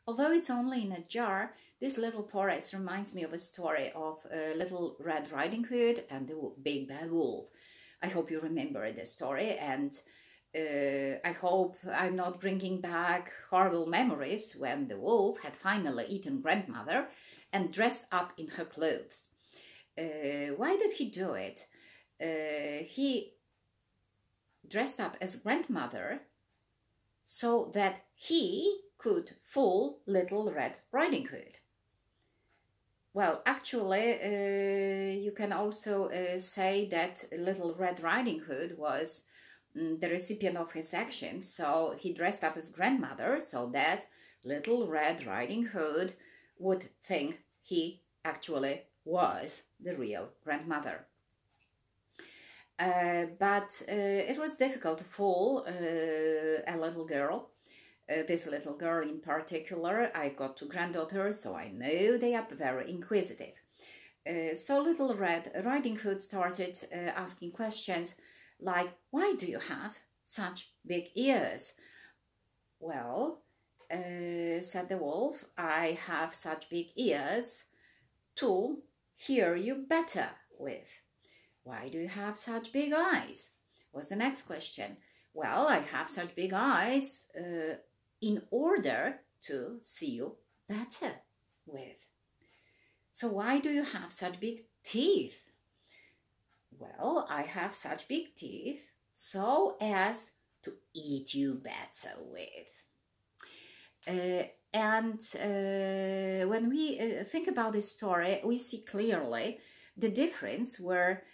Although it's only in a jar, this little forest reminds me of a story of Little Red Riding Hood and the Big Bad Wolf. I hope you remember the story, and I hope I'm not bringing back horrible memories when the wolf had finally eaten grandmother and dressed up in her clothes. Why did he do it? He dressed up as grandmother so that he could fool Little Red Riding Hood. Well, actually, you can also say that Little Red Riding Hood was the recipient of his actions, so he dressed up as grandmother so that Little Red Riding Hood would think he actually was the real grandmother. But it was difficult to fool a little girl. This little girl in particular. I've got two granddaughters, so I know they are very inquisitive. So Little Red Riding Hood started asking questions like, why do you have such big ears? Well, said the wolf, I have such big ears to hear you better with. Why do you have such big eyes? Was the next question. Well, I have such big eyes in order to see you better with. So why do you have such big teeth? Well, I have such big teeth so as to eat you better with. When we think about this story, we see clearly the difference where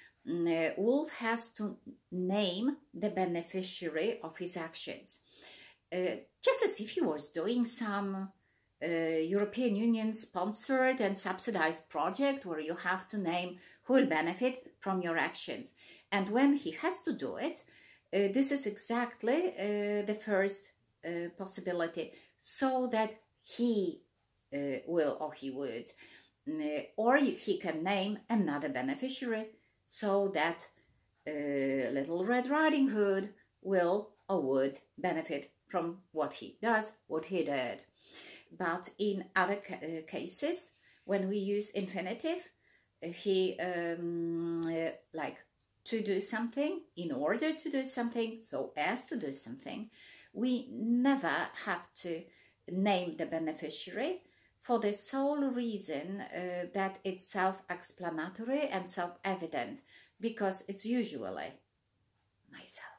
Wolf has to name the beneficiary of his actions. Just as if he was doing some European Union sponsored and subsidized project where you have to name who will benefit from your actions. And when he has to do it, this is exactly the first possibility, so that he will or he would, or he can name another beneficiary so that Little Red Riding Hood will or would benefit from what he does, what he did. But in other cases, when we use infinitive, he like to do something, in order to do something, so as to do something, we never have to name the beneficiary for the sole reason that it's self-explanatory and self-evident, because it's usually myself.